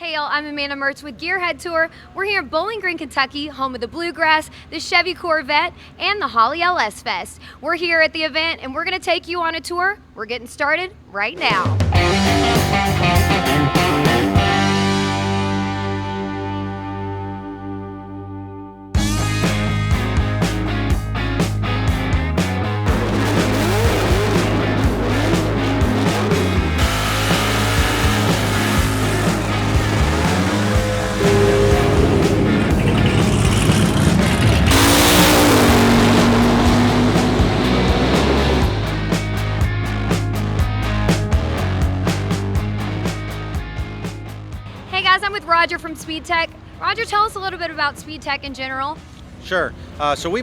Hey y'all, I'm Amanda Mertz with Gearhead Tour. We're here in Bowling Green, Kentucky, home of the Bluegrass, the Chevy Corvette, and the Holley LS Fest. We're here at the event and we're gonna take you on a tour. We're getting started right now. Hey guys, I'm with Roger from Speedtech. Roger, tell us a little bit about Speedtech in general. Sure. So we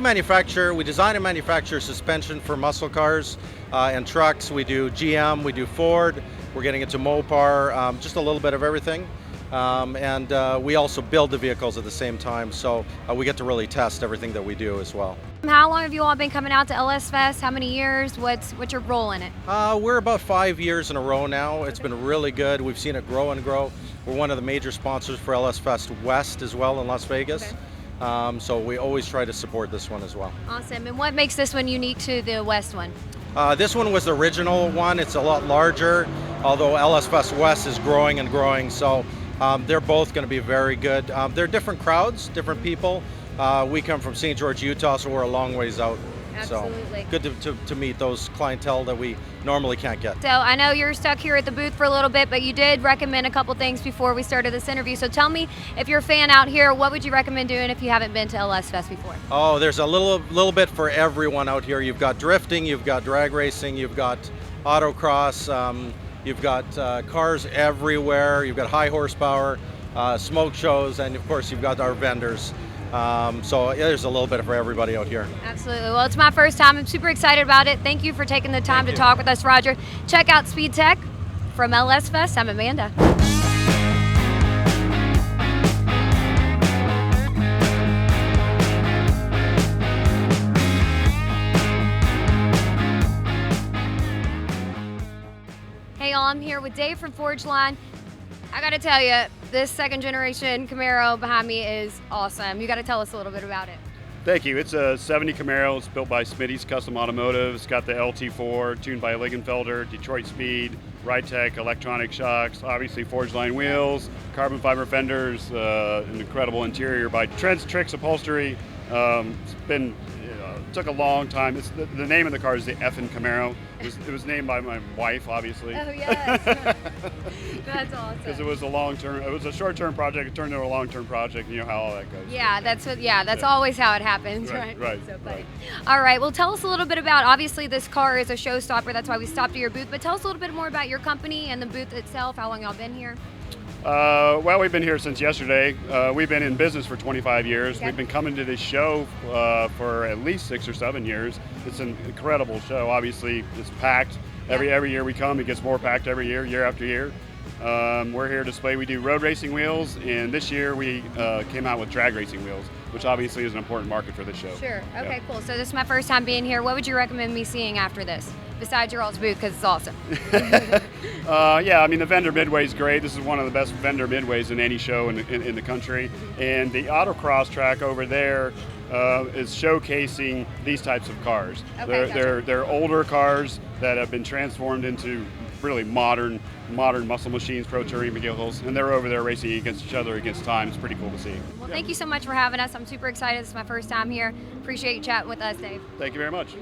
design and manufacture suspension for muscle cars and trucks. We do GM, we do Ford, we're getting into Mopar, just a little bit of everything. And we also build the vehicles at the same time, so we get to really test everything that we do as well. How long have you all been coming out to LS Fest? How many years? What's your role in it? We're about 5 years in a row now. It's been really good. We've seen it grow and grow. We're one of the major sponsors for LS Fest West as well in Las Vegas. Okay. So we always try to support this one as well. Awesome. And what makes this one unique to the West one? This one was the original one. It's a lot larger, although LS Fest West is growing and growing. So they're both going to be very good. They're different crowds, different people. We come from St. George, Utah, so we're a long ways out. Absolutely. So good to meet those clientele that we normally can't get. So I know you're stuck here at the booth for a little bit, but you did recommend a couple things before we started this interview. So tell me, if you're a fan out here, what would you recommend doing if you haven't been to LS Fest before? Oh, there's a little bit for everyone out here. You've got drifting, you've got drag racing, you've got autocross, you've got cars everywhere, you've got high horsepower, smoke shows, and of course you've got our vendors. So yeah, there's a little bit for everybody out here. Absolutely. Well, it's my first time. I'm super excited about it. Thank you for taking the time to talk with us, Roger. Check out Speedtech. From LS Fest, I'm Amanda. Hey y'all, I'm here with Dave from Forgeline. I gotta tell you, this second generation Camaro behind me is awesome. You gotta tell us a little bit about it. Thank you. It's a 70 Camaro. It's built by Smitty's Custom Automotive. It's got the LT4, tuned by Ligenfelder, Detroit Speed, Ride-Tech, electronic shocks, obviously Forgeline wheels, carbon fiber fenders, an incredible interior by Trent's Tricks Upholstery. Took a long time. The name of the car is the Effin' Camaro. It was named by my wife, obviously. Oh yes, that's awesome. Because it was a short-term project. It turned into a long-term project. You know how all that goes. Yeah, that's always how it happens, right? Right. So funny. All right, well, tell us a little bit about. Obviously, this car is a showstopper. That's why we stopped at your booth. But tell us a little bit more about your company and the booth itself. How long y'all been here? Well, we've been here since yesterday. We've been in business for 25 years. Okay. We've been coming to this show for at least 6 or 7 years. It's an incredible show. Obviously, it's packed. Every year we come, it gets more packed every year after year. We're here to display. We do road racing wheels, and this year we came out with drag racing wheels, which obviously is an important market for this show. Sure. Okay, Yeah. cool. So this is my first time being here. What would you recommend me seeing after this, besides your all's booth, because it's awesome? Yeah, I mean, the vendor midway is great. This is one of the best vendor midways in any show in the country. And the autocross track over there is showcasing these types of cars. Okay, gotcha. They're older cars that have been transformed into really modern muscle machines, pro touring vehicles, and they're over there racing against each other against time. It's pretty cool to see. Well, thank you so much for having us. I'm super excited. This is my first time here. Appreciate you chatting with us, Dave. Thank you very much.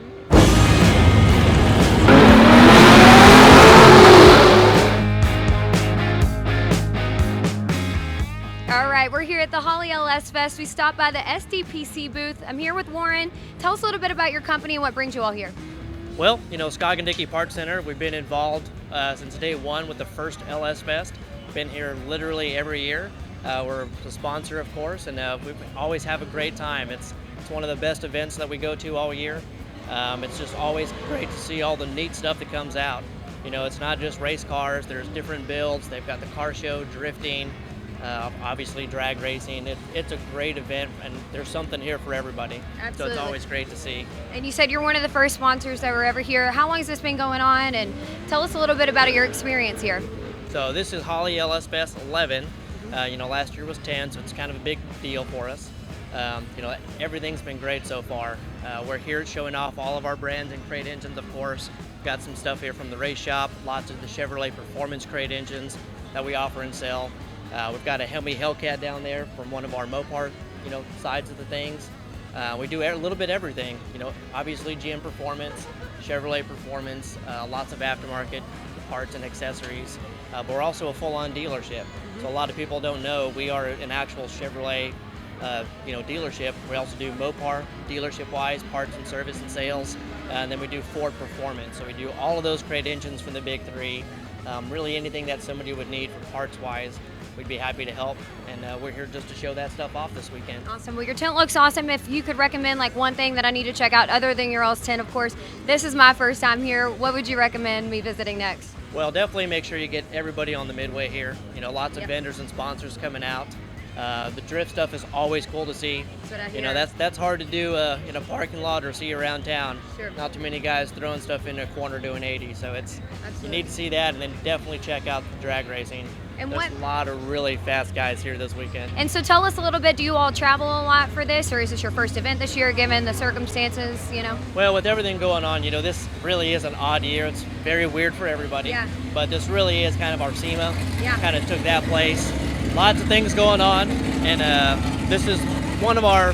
All right, we're here at the Holley LS Fest. We stopped by the SDPC booth. I'm here with Warren. Tell us a little bit about your company and what brings you all here. Well, Scroggin Dickey Performance Center, we've been involved since day one with the first LS Fest. Been here literally every year. We're the sponsor, of course, and we always have a great time. It's one of the best events that we go to all year. It's just always great to see all the neat stuff that comes out. It's not just race cars, there's different builds. They've got the car show, drifting, obviously drag racing. It's a great event, and there's something here for everybody. Absolutely. So it's always great to see. And you said you're one of the first sponsors that were ever here. How long has this been going on? And tell us a little bit about your experience here. So this is Holley LS Fest 11. Last year was 10, so it's kind of a big deal for us. Everything's been great so far. We're here showing off all of our brands and crate engines, of course. Got some stuff here from the race shop, lots of the Chevrolet Performance crate engines that we offer and sell. We've got a Helmy Hellcat down there from one of our Mopar, sides of the things. We do a little bit everything, obviously GM Performance, Chevrolet Performance, lots of aftermarket parts and accessories, but we're also a full-on dealership. So a lot of people don't know we are an actual Chevrolet dealership. We also do Mopar dealership-wise, parts and service and sales, and then we do Ford Performance. So we do all of those crate engines from the big three. Really anything that somebody would need for parts-wise, we'd be happy to help, and we're here just to show that stuff off this weekend. Awesome. Well, your tent looks awesome. If you could recommend like one thing that I need to check out other than your all's tent, of course, this is my first time here. What would you recommend me visiting next? Well, definitely make sure you get everybody on the midway here. Lots of Yep. vendors and sponsors coming out. The drift stuff is always cool to see. That's what I hear. That's hard to do in a parking lot or see around town. Sure. Not too many guys throwing stuff in a corner doing 80, so you Absolutely. need to see that, and then definitely check out the drag racing. And There's a lot of really fast guys here this weekend. And so tell us a little bit, do you all travel a lot for this, or is this your first event this year given the circumstances, Well, with everything going on, this really is an odd year. It's very weird for everybody. Yeah. But this really is kind of our SEMA. Yeah. Kind of took that place. Lots of things going on, and this is one of our,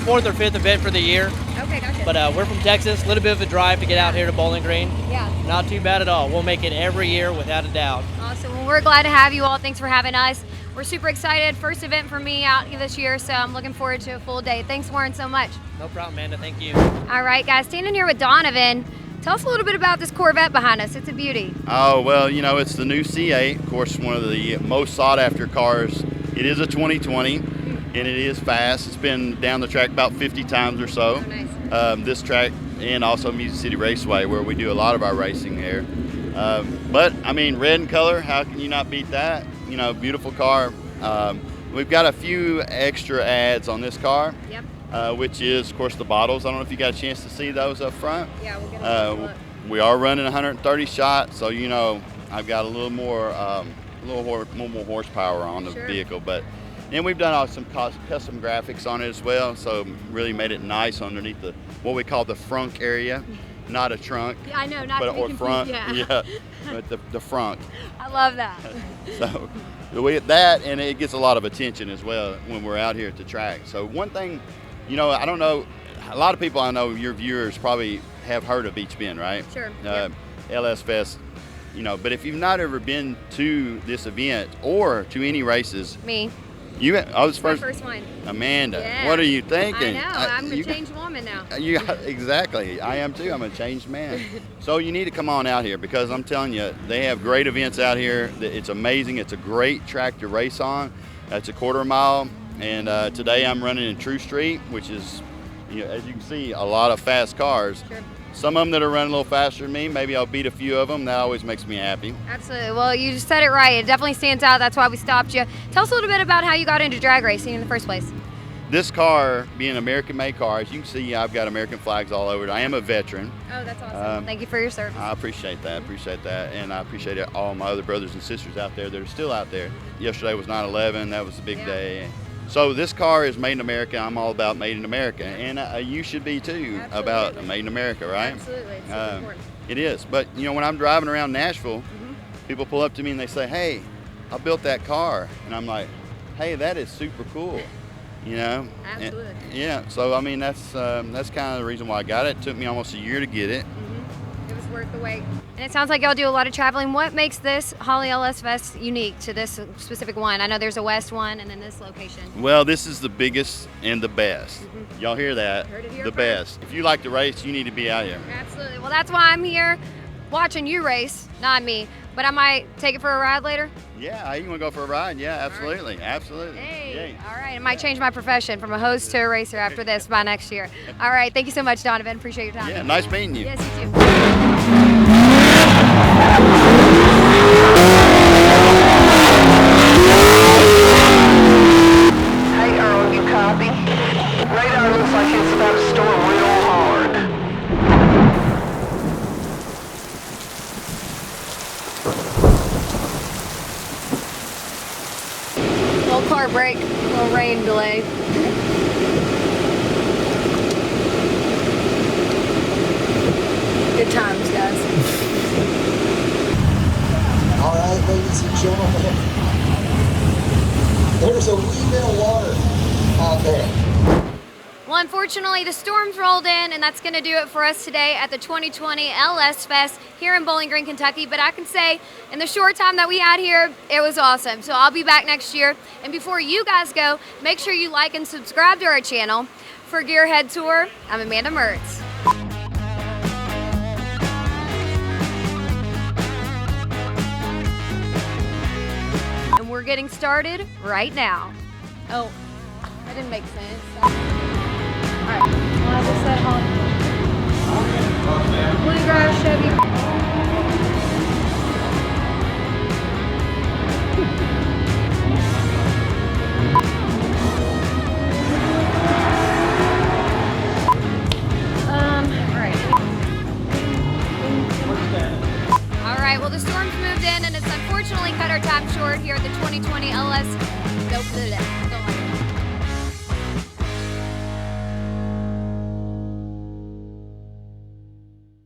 fourth or fifth event for the year. Okay, gotcha. But we're from Texas, a little bit of a drive to get out here to Bowling Green. Yeah. Not too bad at all. We'll make it every year without a doubt. Awesome. Well, we're glad to have you all. Thanks for having us. We're super excited. First event for me out this year, so I'm looking forward to a full day. Thanks, Warren, so much. No problem, Amanda. Thank you. All right, guys, standing here with Donovan. Tell us a little bit about this Corvette behind us. It's a beauty. Oh, well, it's the new C8, of course, one of the most sought after cars. It is a 2020, and it is fast. It's been down the track about 50 times or so. Oh, nice. This track, and also Music City Raceway, where we do a lot of our racing there. But, red in color, how can you not beat that? Beautiful car. We've got a few extra ads on this car. Yep. Which is, of course, the bottles. I don't know if you got a chance to see those up front. Yeah, we'll get a look. We are running 130 shots, so I've got a little more, more horsepower on the Sure. vehicle. But then we've done some custom graphics on it as well, so really made it nice underneath what we call the frunk area, not a trunk, Yeah, I know, not but to be or confused. front, Yeah. but the frunk. I love that. So with that, and it gets a lot of attention as well when we're out here at the track. So one thing, I don't know, a lot of people I know, your viewers probably have heard of Beach Bend, right? Sure. Yep. LS Fest, but if you've not ever been to this event or to any races, Me. I was My first one. Amanda, Yeah. what are you thinking? I know. I'm a changed woman now. Exactly. I am too. I'm a changed man. So you need to come on out here because I'm telling you, they have great events out here. It's amazing. It's a great track to race on. It's a quarter mile. And today I'm running in True Street, which is, as you can see, a lot of fast cars. Sure. Some of them that are running a little faster than me, maybe I'll beat a few of them. That always makes me happy. Absolutely. Well, you just said it right. It definitely stands out. That's why we stopped you. Tell us a little bit about how you got into drag racing in the first place. This car, being an American-made car, as you can see, I've got American flags all over it. I am a veteran. Oh, that's awesome. Thank you for your service. I appreciate that, and I appreciate all my other brothers and sisters out there that are still out there. Yesterday was 9/11, that was a big day. So this car is made in America. I'm all about made in America, and you should be too. Absolutely. About made in America, right? Absolutely, it's super important. It is, but when I'm driving around Nashville, people pull up to me and they say, "Hey, I built that car," and I'm like, "Hey, that is super cool." Absolutely. Yeah, so that's kind of the reason why I got it. It took me almost a year to get it. It was worth the wait. And it sounds like y'all do a lot of traveling. What makes this Holley LS Fest unique to this specific one? I know there's a west one and then this location. Well, this is the biggest and the best. Y'all hear that? Heard it here the first. best. If you like to race, you need to be out here. Absolutely. Well, that's why I'm here watching you race, not me. But I might take it for a ride later. Yeah, you want to go for a ride? Yeah, absolutely, absolutely. Hey, Yay. all right. I might change my profession from a host to a racer after this by next year. All right. Thank you so much, Donovan. Appreciate your time. Yeah, nice meeting you. Yes, you too. Hey Earl, you copy? Radar looks like it's about to storm real hard. Little car break, little rain delay. Good times, guys. All right, ladies and gentlemen, there's a wee bit of water out there. Well, unfortunately, the storms rolled in, and that's going to do it for us today at the 2020 LS Fest here in Bowling Green, Kentucky. But I can say, in the short time that we had here, it was awesome. So I'll be back next year. And before you guys go, make sure you like and subscribe to our channel. For Gearhead Tour, I'm Amanda Mertz. And we're getting started right now. Oh, that didn't make sense. All right, well, we'll set on Bluegrass Chevy. All right, well, the storms moved in, and it's unfortunately cut our time short here at the 2020 LS.